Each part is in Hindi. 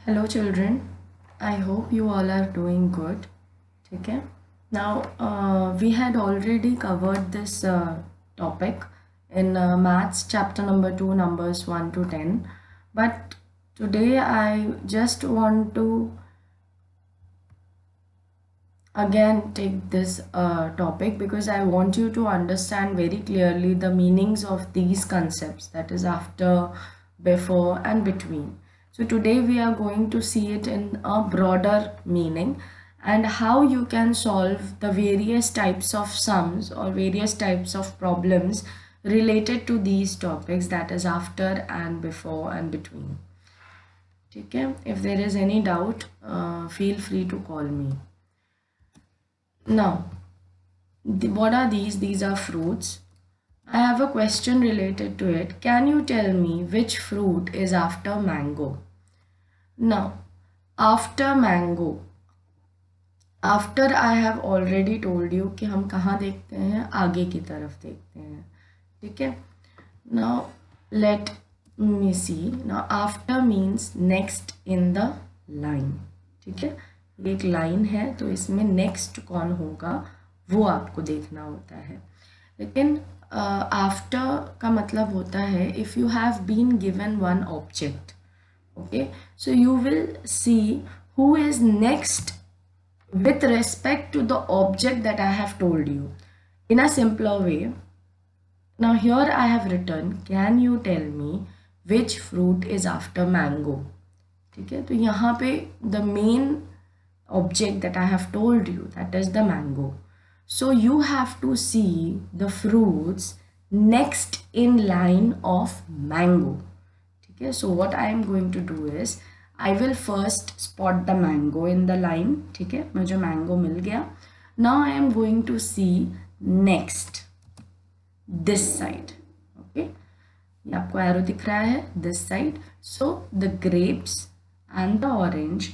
Hello children, I hope you all are doing good. Okay. Now we had already covered this topic in maths chapter number 2 numbers 1 to 10, but today I just want to again take this topic because I want you to understand very clearly the meanings of these concepts, that is after, before and between. So today we are going to see it in a broader meaning and how you can solve the various types of sums or various types of problems related to these topics, that is after and before and between. Okay? If there is any doubt, feel free to call me. Now, what are these? These are fruits. I have a question related to it. Can you tell me which fruit is after mango? Now, after mango, after I have already told you कि हम कहाँ देखते हैं, आगे की तरफ देखते हैं, ठीक है? Now, let me see. Now, after means next in the line, ठीक है? एक लाइन है तो इसमें नेक्स्ट कौन होगा वो आपको देखना होता है. लेकिन आफ्टर का मतलब होता है if you have been given one object, okay, so you will see who is next with respect to the object that I have told you in a simpler way. Now here I have written, can you tell me which fruit is after mango? ठीक है, तो यहाँ पे the main object that I have told you, that is the mango. So you have to see the fruits next in line of mango. ठीक है, so what I am going to do is I will first spot the mango in the line. ठीक है, मुझे mango मिल गया. Now I am going to see next this side. Okay, ये आपको arrow दिख रहा है this side. So the grapes and the orange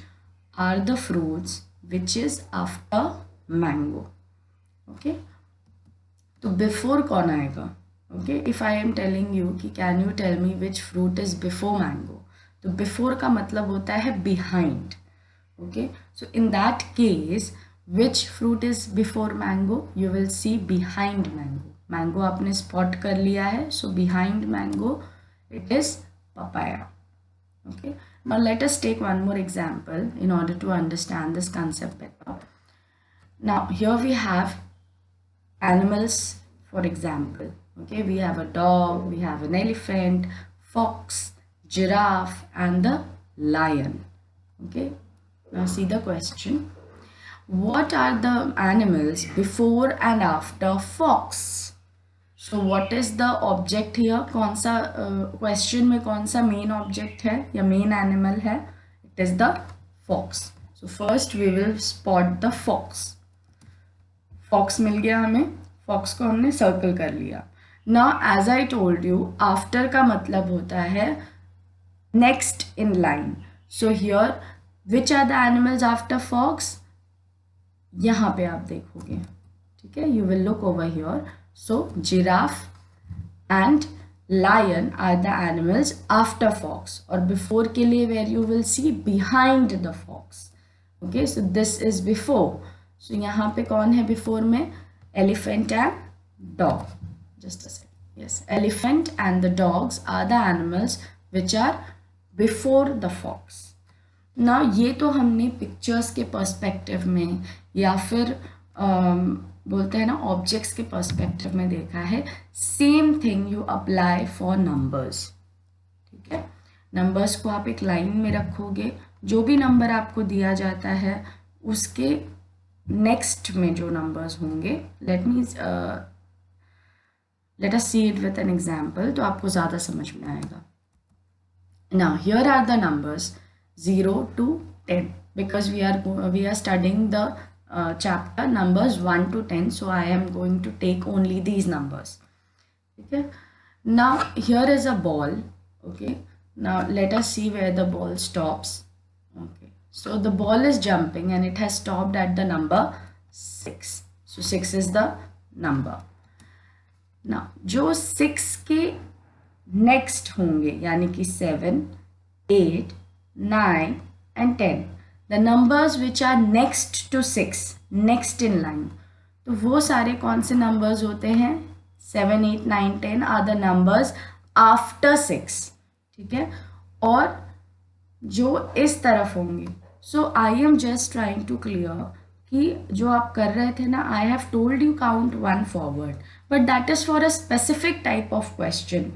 are the fruits which is after mango. Okay, तो before कौन आएगा? Okay, if I am telling you कि can you tell me which fruit is before mango, तो before का मतलब होता है behind. Okay, so in that case which fruit is before mango? You will see behind mango. Mango आपने spot कर लिया है, so behind mango it is papaya. Okay, now let us take one more example in order to understand this concept better. Now here we have animals, for example. Okay, we have a dog, we have an elephant, fox, giraffe and the lion. Okay, now see the question. What are the animals before and after fox? So what is the object here? कौन सा question में कौन सा main object है या main animal है? It is the fox. So first we will spot the fox. Fox मिल गया हमें, fox को हमने circle कर लिया. Now as I told you, after का मतलब होता है next in line. So here which are the animals after fox? यहाँ पे आप देखोगे, ठीक है? You will look over here. So giraffe and lion are the animals after fox, or before के लिए where you will see behind the fox. Okay, so this is before. So यहाँ पे कौन है before में? Elephant and dog. Just a second. Yes, elephant and the dogs are the animals which are before the fox. Now ये तो हमने पिक्चर्स के पर्सपेक्टिव में या फिर बोलते हैं ना ऑब्जेक्ट्स के पर्सपेक्टिव में देखा है. Same thing you apply for numbers. ठीक है, नंबर्स को आप एक लाइन में रखोगे, जो भी नंबर आपको दिया जाता है उसके नेक्स्ट में जो नंबर्स होंगे, let us see it with an example, तो आपको ज़्यादा समझ में आएगा. Now here are the numbers 0 to 10 because we are studying the chapter numbers 1 to 10, so I am going to take only these numbers. Okay, now here is a ball. Okay, now let us see where the ball stops. Okay, so the ball is jumping and it has stopped at the number 6. So 6 is the number. Now जो 6 के next होंगे यानी कि 7, 8, 9, and 10, the numbers which are next to 6, next in line, तो वो सारे कौन से numbers होते हैं? 7, 8, 9, 10 are the numbers after 6, ठीक है, और जो इस तरफ होंगे. So I am just trying to clear कि जो आप कर रहे थे ना, I have told you count 1 forward, but that is for a specific type of question.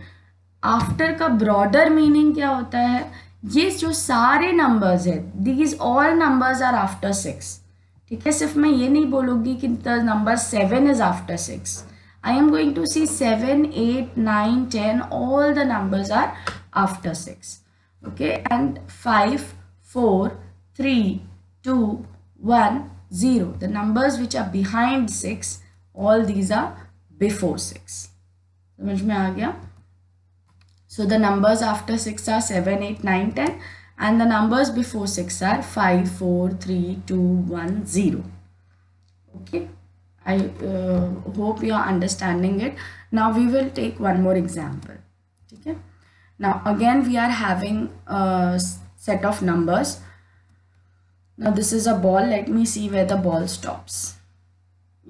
After का ब्रॉडर मीनिंग क्या होता है? ये जो सारे नंबर्स है, these all numbers are after 6, ठीक है. सिर्फ मैं ये नहीं बोलूँगी कि the number 7 is after 6. I am going to C 7, 8, 9, 10, all the numbers are after 6. Okay, and 5, 4, 3, 2, 1, 0. The numbers which are behind 6, all these are before 6. समझ में आ गया? So the numbers after 6 are 7, 8, 9, 10, and the numbers before 6 are 5, 4, 3, 2, 1, 0. Okay, I hope you are understanding it. Now we will take one more example. Okay. Now again we are having a set of numbers. Now this is a ball. Let me see where the ball stops.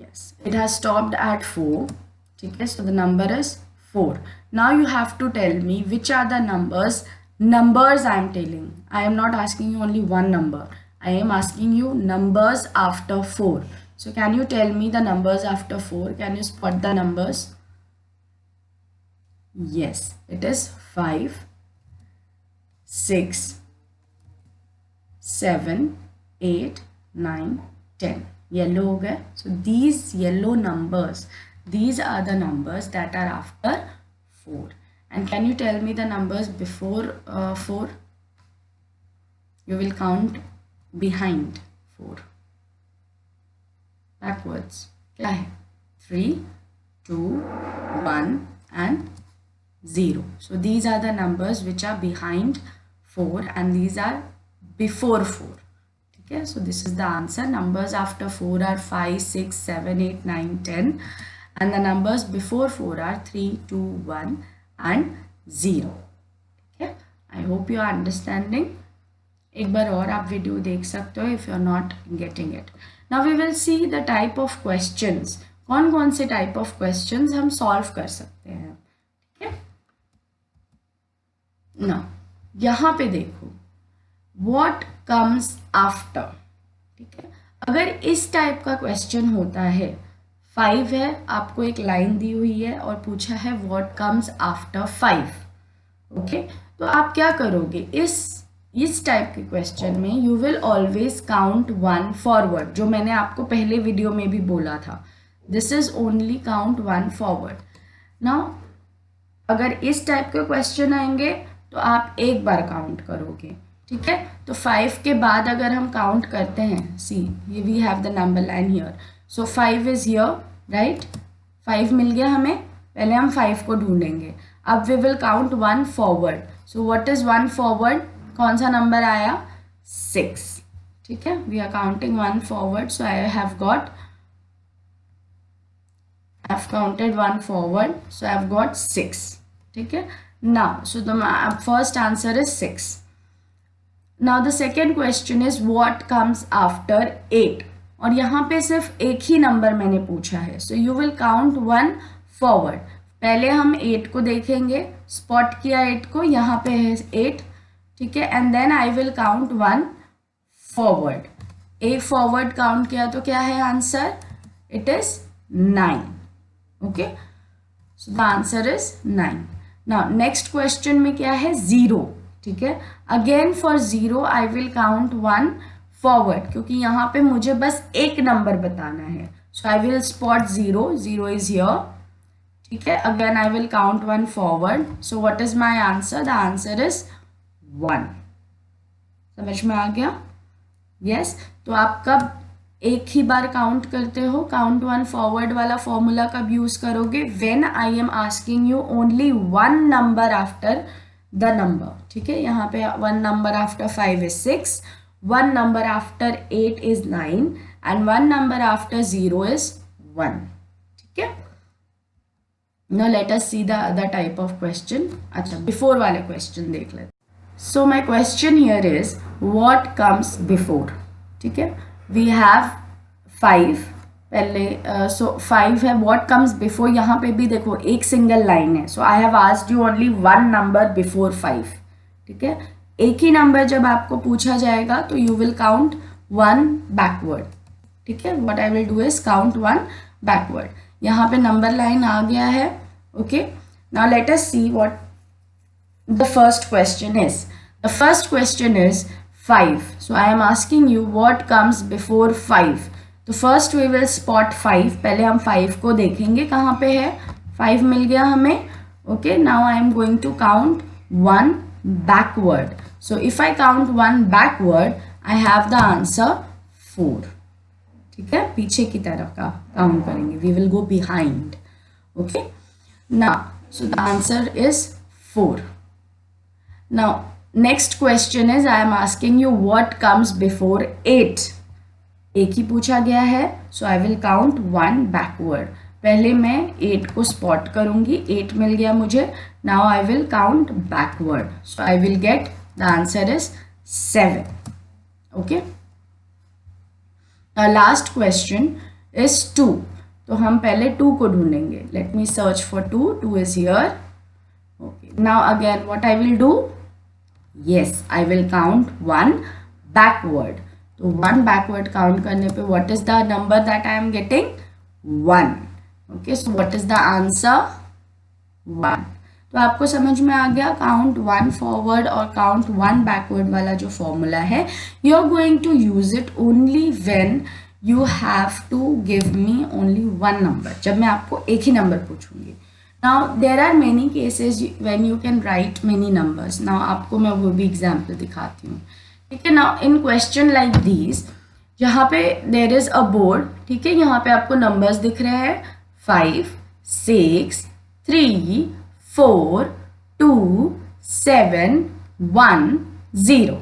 Yes, it has stopped at 4. Okay, so the number is 4. Now you have to tell me which are the numbers I am telling. I am not asking you only one number. I am asking you numbers after 4. So can you tell me the numbers after 4? Can you spot the numbers? Yes, it is 5, 6, 7, 8, 9, 10. Yellow हो गए. So these yellow numbers, these are the numbers that are after 4. And can you tell me the numbers before 4? You will count behind 4. Backwards. क्या है? 3, 2, 1 and 0. So these are the numbers which are behind 4 and these are before 4. Okay, so this is the answer. Numbers after 4 are 5, 6, 7, 8, 9, 10, and the numbers before 4 are 3, 2, 1 and 0. Okay, I hope you are understanding. एक बार और आप वीडियो देख सकते हो if you are not getting it. Now we will see the type of questions. कौन कौन से type of questions हम solve कर सकते हैं. ना यहाँ पे देखो what comes after. ठीक है, अगर इस टाइप का क्वेश्चन होता है, 5 है, आपको एक लाइन दी हुई है और पूछा है what comes after 5. ओके, तो आप क्या करोगे? इस टाइप के क्वेश्चन में you will always count 1 forward, जो मैंने आपको पहले वीडियो में भी बोला था. This is only count 1 forward. Now अगर इस टाइप के क्वेश्चन आएंगे तो आप एक बार काउंट करोगे. ठीक है, तो 5 के बाद अगर हम काउंट करते हैं, सी ये we have the number line here, so 5 is here, right. 5 मिल गया हमें, पहले हम 5 को ढूंढेंगे. अब we will count 1 forward. So what is 1 forward? कौन सा नंबर आया? 6. ठीक है, we are counting 1 forward, so I have counted 1 forward, so I have got 6. ठीक है, now so the first answer is 6. now the second question is what comes after 8, और यहाँ पे सिर्फ एक ही नंबर मैंने पूछा है. so you will count 1 forward. पहले हम 8 को देखेंगे, स्पॉट किया 8 को, यहाँ पे है 8. ठीक है, and then I will count 1 forward. एक फॉरवर्ड काउंट किया तो क्या है answer? It is 9. Okay, so the answer is 9. Now next question में क्या है? 0. ठीक है, again for 0 I will count 1 forward, क्योंकि यहाँ पे मुझे बस एक नंबर बताना है. So I will spot 0. 0 is here. ठीक है, again I will count 1 forward. So what is my answer? The answer is 1. समझ में आ गया? यस. तो आप कब एक ही बार काउंट करते हो? काउंट 1 फॉरवर्ड वाला फॉर्मूला कब यूज करोगे? When I am asking you only 1 number after the number. ठीक है, यहाँ पे 1 number after 5 is 6, 1 number after 8 is 9 and 1 number after 0 is 1. ठीक है, now let us see the other type of question. अच्छा, बिफोर वाले क्वेश्चन देख लेते. So my question here is what comes before. ठीक है, वी हैव 5 पहले, सो 5 है. व्हाट कम्स बिफोर, यहाँ पे भी देखो एक सिंगल लाइन है. So I have asked you only 1 number before 5. ठीक है, एक ही नंबर जब आपको पूछा जाएगा तो यू विल काउंट 1 बैकवर्ड. ठीक है, what I will do is count 1 backward. यहाँ पे नंबर लाइन आ गया है. Okay, now let us see what the first question is. The first question is 5. So I am asking you what comes before 5. तो फर्स्ट वी विल स्पॉट 5. पहले हम 5 को देखेंगे कहाँ पे है. 5 मिल गया हमें. Okay, now I am going to count 1 backward. So if I count 1 backward I have the answer 4. ठीक है, पीछे की तरफ का काउंट करेंगे. We will go behind. Okay, now so the answer is 4. Now next question is I am asking you what comes before 8. एक ही पूछा गया है. So I will count 1 backward. पहले मैं 8 को स्पॉट करूंगी. 8 मिल गया मुझे. Now I will count backward. So I will get the answer is 7. Okay, last question is 2. तो हम पहले 2 को ढूंढेंगे. Let me search for 2. 2 is here. Okay, now again what I will do. Yes, I will count 1 backward. तो 1 backward count करने पे what is the number that I am getting? 1. Okay, so what is the answer? 1. तो आपको समझ में आ गया count 1 forward और count 1 backward वाला जो formula है. You are going to use it only when you have to give me only 1 number. जब मैं आपको एक ही नंबर पूछूंगी. Now there are many cases when you can write many numbers. Now आपको मैं वो भी एग्जाम्पल दिखाती हूँ. ठीक है, now in question like these जहाँ पे there is a board. ठीक है, यहाँ पे आपको numbers दिख रहे हैं 5, 6, 3, 4, 2, 7, 1, 0.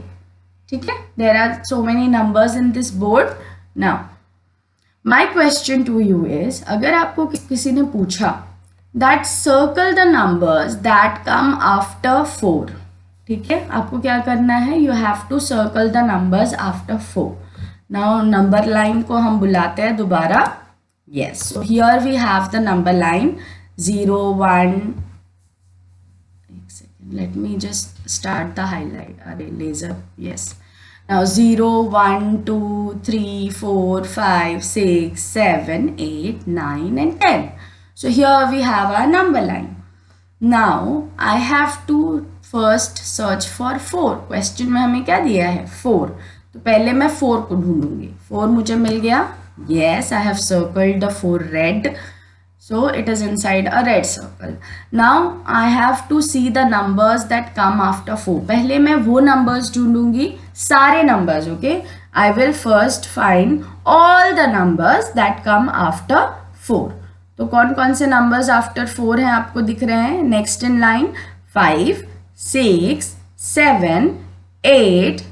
ठीक है, there are so many numbers in this board. Now my question to you is अगर आपको किसी ने पूछा that circle the numbers that come after 4. ठीक है, आपको क्या करना है. You have to circle the numbers after 4. Now number line को हम बुलाते हैं दोबारा. Yes, so here we have the number line 0, 1. एक second, let me just start the highlight. अरे laser, yes. Now 0, 1, 2, 3, 4, 5, 6, 7, 8, 9 and 10. So here we have our number line. Now I have to first search for 4. Question में हमें क्या दिया है 4. तो पहले मैं 4 को ढूंढूंगी. 4 मुझे मिल गया. Yes, I have circled the 4 red. So it is inside a red circle. Now I have to see the numbers that come after 4. पहले मैं वो numbers ढूंढूंगी, सारे numbers. Okay, I will first find all the numbers that come after 4. तो कौन कौन से नंबर्स आफ्टर 4 हैं आपको दिख रहे हैं. Next in line 5, 6, 7, 8,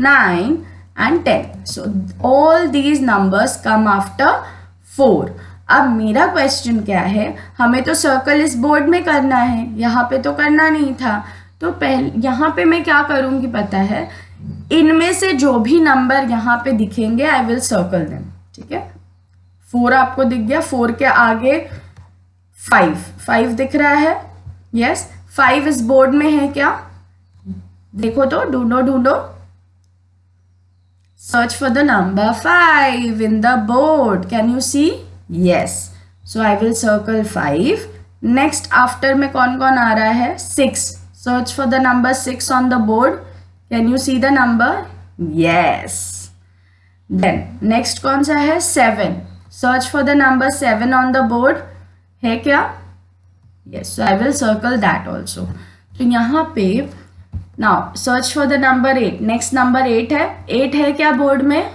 9 and 10. So all these numbers come after 4. अब मेरा क्वेश्चन क्या है, हमें तो सर्कल इस बोर्ड में करना है, यहाँ पे तो करना नहीं था. तो पहले यहाँ पे मैं क्या करूँगी पता है, इनमें से जो भी नंबर यहाँ पे दिखेंगे आई विल सर्कल देम. ठीक है, 4 आपको दिख गया. 4 के आगे 5 दिख रहा है. यस, 5 इस बोर्ड में है क्या, देखो तो, ढूंढो. Search for the number 5 in the board. Can you see. Yes, so I will circle 5. Next after में कौन कौन आ रहा है 6. Search for the number 6 on the board. Can you see the number. Yes, then next कौन सा है 7. Search for the number 7 on the board. है क्या. Yes, so I will circle that also. तो यहाँ पे now search for the number 8. Next number 8 है. 8 है क्या बोर्ड में.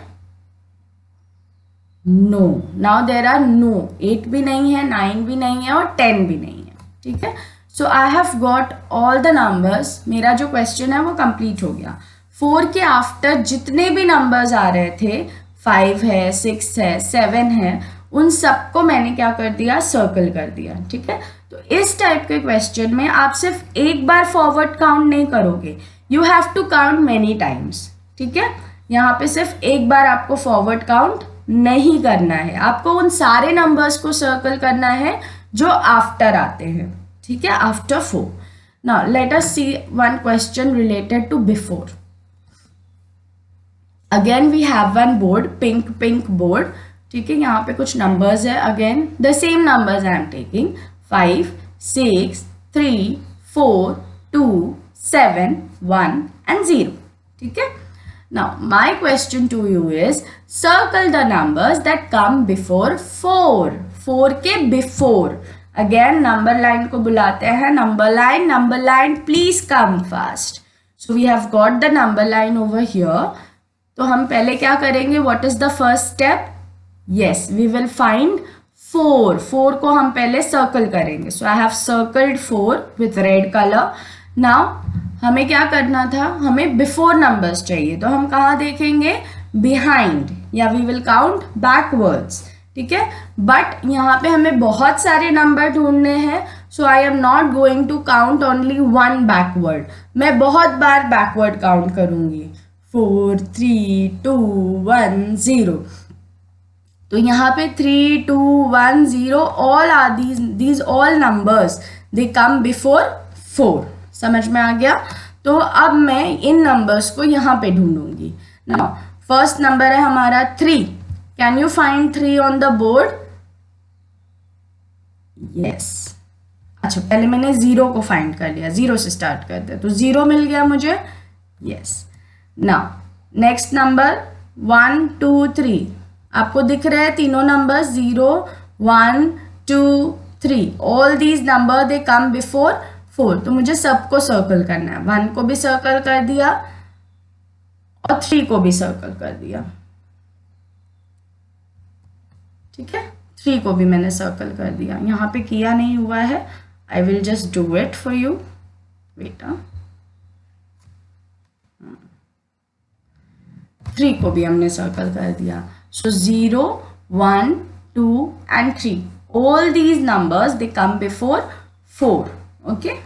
No. Now there are no. 8 भी नहीं है, 9 भी नहीं है और 10 भी नहीं है. ठीक है, so I have got all the numbers. मेरा जो क्वेश्चन है वो कंप्लीट हो गया. 4 के आफ्टर जितने भी नंबर्स आ रहे थे, 5 है, 6 है, 7 है, उन सबको मैंने क्या कर दिया, सर्कल कर दिया. ठीक है, तो इस टाइप के क्वेश्चन में आप सिर्फ एक बार फॉरवर्ड काउंट नहीं करोगे. You have to count many times, ठीक है। यहाँ पे सिर्फ एक बार आपको फॉरवर्ड काउंट नहीं करना है, आपको उन सारे नंबर्स को सर्कल करना है जो आफ्टर आते हैं, ठीक है, after 4. Now let us see one question related to before. Again we have one board, pink board, ठीक है. यहाँ पे कुछ नंबर्स है, again the same numbers I am taking 5, 6, 3, 4, 2, 7, 1 and 0, ठीक है. Now my question to you is circle the numbers that come before 4. 4 के before. Again number line को बुलाते हैं number line please come fast. So we have got the number line over here. तो हम पहले क्या करेंगे, what is the first step? Yes, we will find 4. 4 को हम पहले circle करेंगे. So I have circled 4 with red color. Now हमें क्या करना था, हमें बिफोर नंबर्स चाहिए, तो हम कहाँ देखेंगे, बिहाइंड, या वी विल काउंट बैकवर्ड्स, ठीक है. बट यहाँ पे हमें बहुत सारे नंबर ढूंढने हैं, so I am not going to count only one backward. मैं बहुत बार बैकवर्ड काउंट करूँगी, 4, 3, 2, 1, 0. तो यहाँ पे 3, 2, 1, 0 all are these all numbers they come before 4. समझ में आ गया. तो अब मैं इन नंबर्स को यहाँ पे ढूंढूंगी. नाउ फर्स्ट नंबर है हमारा 3. Can you find 3 on the board? Yes. अच्छा, पहले मैंने 0 को फाइंड कर लिया, 0 से स्टार्ट करते हैं, तो 0 मिल गया मुझे. यस. Now next number 1, 2, 3. आपको दिख रहे हैं तीनों number, 0, 1, 2, 3. All these number they come before 4. तो मुझे सबको सर्कल करना है. 1 को भी सर्कल कर दिया और 3 को भी सर्कल कर दिया, ठीक है. 3 को भी मैंने सर्कल कर दिया. यहाँ पे किया नहीं हुआ है, I will just do it for you. बेटा 3 को भी हमने सर्कल कर दिया. सो 0, 1, 2 and 3. All these numbers they come before 4. Okay.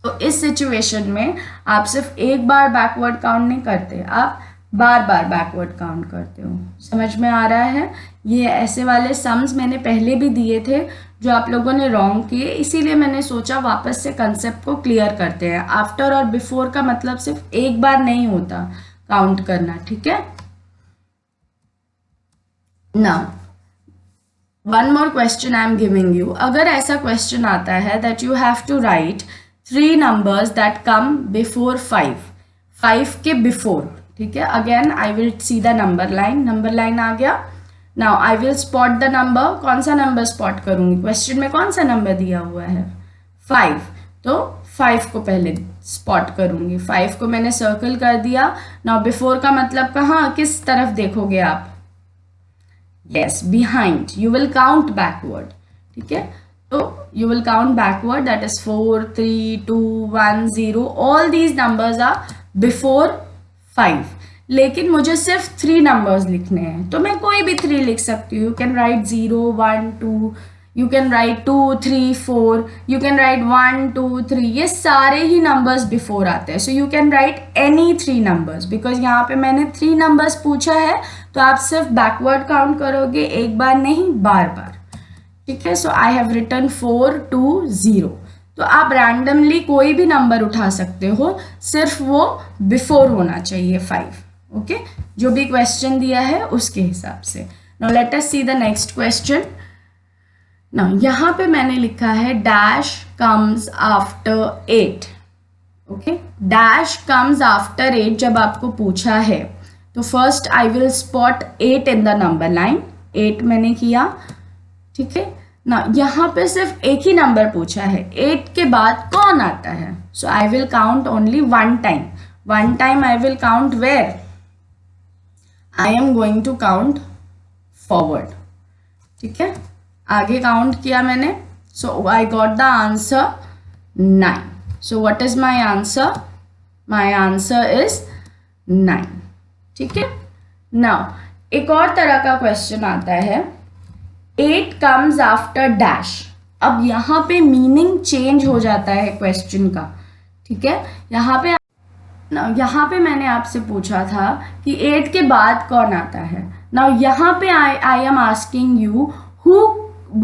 तो इस सिचुएशन में आप सिर्फ एक बार बैकवर्ड काउंट नहीं करते, आप बार बार बैकवर्ड काउंट करते हो. समझ में आ रहा है. ये ऐसे वाले सम्स मैंने पहले भी दिए थे जो आप लोगों ने रॉन्ग किए, इसीलिए मैंने सोचा वापस से कंसेप्ट को क्लियर करते हैं. आफ्टर और बिफोर का मतलब सिर्फ एक बार नहीं होता काउंट करना, ठीक है. Now one more question I am giving you. अगर ऐसा क्वेश्चन आता है that you have to write 3 numbers that come before 5 के बिफोर, ठीक है. Again I will see the number line आ गया. Now I will spot the number. कौन सा नंबर स्पॉट करूंगी, क्वेश्चन में कौन सा नंबर दिया हुआ है, 5. तो 5 को पहले स्पॉट करूंगी. 5 को मैंने सर्कल कर दिया. नाउ बिफोर का मतलब कहाँ, किस तरफ देखोगे आप, yes, behind. You will count backward, ठीक है. तो you will count backward, that is 4, 3, 2, 1, 0. All these numbers are before 5. लेकिन मुझे सिर्फ 3 नंबर्स लिखने हैं, तो मैं कोई भी 3 लिख सकती हूँ. You can write 0, 1, 2. You can write 2, 3, 4. You can write 1, 2, 3. ये सारे ही नंबर्स बिफोर आते हैं. So you can write any 3 numbers because यहाँ पे मैंने 3 नंबर्स पूछा है, तो आप सिर्फ बैकवर्ड काउंट करोगे, एक बार नहीं बार बार, ठीक है. So I have written 4, 2, 0. तो आप रैंडमली कोई भी नंबर उठा सकते हो, सिर्फ वो बिफोर होना चाहिए 5. ओके, जो भी क्वेश्चन दिया है उसके हिसाब से. Now let us see the next question. Now यहाँ पे मैंने लिखा है dash comes after 8. Okay, dash comes after 8 जब आपको पूछा है, तो first I will spot 8 in the number line. 8 मैंने किया, ठीक है ना. यहाँ पे सिर्फ एक ही नंबर पूछा है, 8 के बाद कौन आता है. So I will count only one time. I will count where, I am going to count forward, ठीक है. आगे काउंट किया मैंने. So I got the answer 9. So what is my answer, my answer is 9, ठीक है. नाउ एक और तरह का क्वेश्चन आता है, 8 कम्स आफ्टर डैश. अब यहाँ पे मीनिंग चेंज हो जाता है क्वेश्चन का, ठीक है. यहाँ पे नाउ यहाँ पे मैंने आपसे पूछा था कि 8 के बाद कौन आता है. नाउ यहाँ पे आई एम आस्किंग यू हु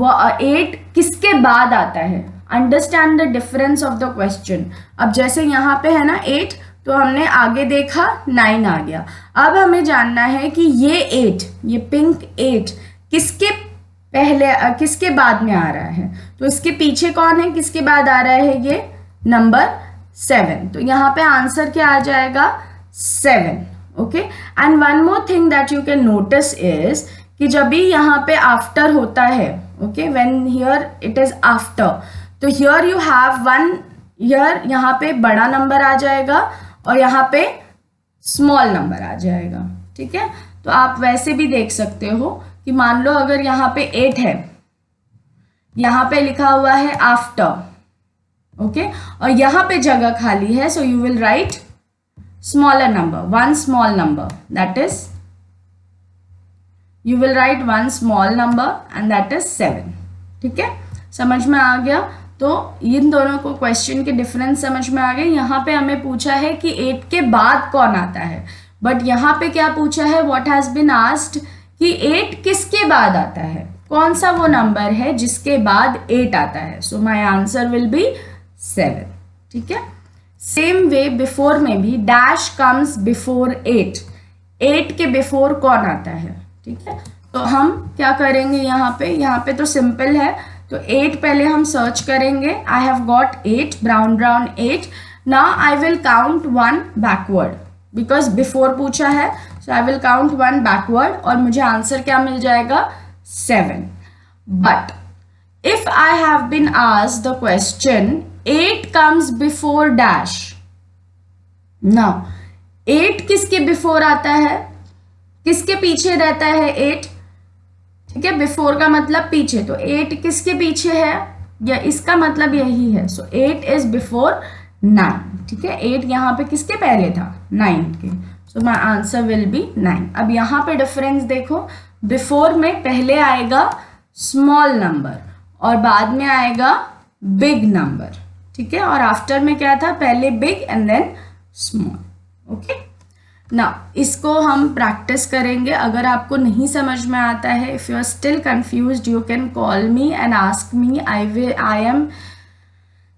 8 किसके बाद आता है. Understand the difference of the question. अब जैसे यहाँ पे है ना 8, तो हमने आगे देखा 9 आ गया. अब हमें जानना है कि ये 8, ये पिंक 8 किसके पहले किसके बाद में आ रहा है. तो इसके पीछे कौन है, किसके बाद आ रहा है, ये नंबर 7. तो यहाँ पे आंसर क्या आ जाएगा, 7. Okay. And one more thing that you can notice is कि जब भी यहाँ पे आफ्टर होता है, okay, when here it is after, तो here you have one, here यहाँ पे बड़ा नंबर आ जाएगा और यहाँ पे स्मॉल नंबर आ जाएगा. ठीक है. तो आप वैसे भी देख सकते हो कि मान लो अगर यहाँ पे 8 है, यहाँ पे लिखा हुआ है आफ्टर, ओके, और यहाँ पे जगह खाली है, so you will write smaller number, one small number, that is you will write one small number and that is 7. ठीक है, समझ में आ गया. तो इन दोनों को क्वेश्चन के डिफरेंस समझ में आ गए. यहाँ पे हमें पूछा है कि 8 के बाद कौन आता है, बट यहाँ पे क्या पूछा है, व्हाट हैज बीन आस्क्ड कि 8 किसके बाद आता है, कौन सा वो नंबर है जिसके बाद 8 आता है. So my answer will be 7. ठीक है. सेम वे बिफोर में भी डैश कम्स बिफोर 8. 8 के बिफोर कौन आता है. ठीक है. तो हम क्या करेंगे, यहाँ पे तो सिंपल है. तो 8 पहले हम सर्च करेंगे. I have got 8, brown 8. Now I will count 1 backward because before पूछा है. So I will count 1 backward और मुझे आंसर क्या मिल जाएगा, 7. But if I have been asked the question 8 comes before dash. now 8 किसके बिफोर आता है, किसके पीछे रहता है 8. ठीक है, बिफोर का मतलब पीछे, तो 8 किसके पीछे है, या इसका मतलब यही है. सो 8 इज बिफोर 9. ठीक है, 8 यहाँ पे किसके पहले था, 9 के. So my answer will be 9. अब यहाँ पे डिफरेंस देखो, बिफोर में पहले आएगा स्मॉल नंबर और बाद में आएगा बिग नंबर. ठीक है, और आफ्टर में क्या था, पहले big and then small. Okay. ना इसको हम प्रैक्टिस करेंगे. अगर आपको नहीं समझ में आता है, if you are still confused, you can call me and ask me. I am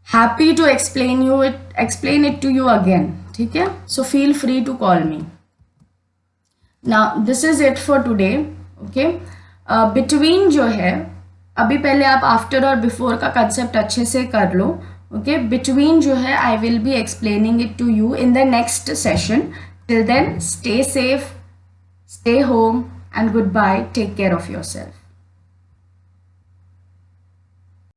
happy to explain it to you again. ठीक है, so feel free to call me. Now this is it for today. Okay. Between जो है, अभी पहले आप आफ्टर और बिफोर का कंसेप्ट अच्छे से कर लो. ओके. बिटवीन जो है, I will be explaining it to you in the next session. Till then, stay safe, stay home, and goodbye. Take care of yourself.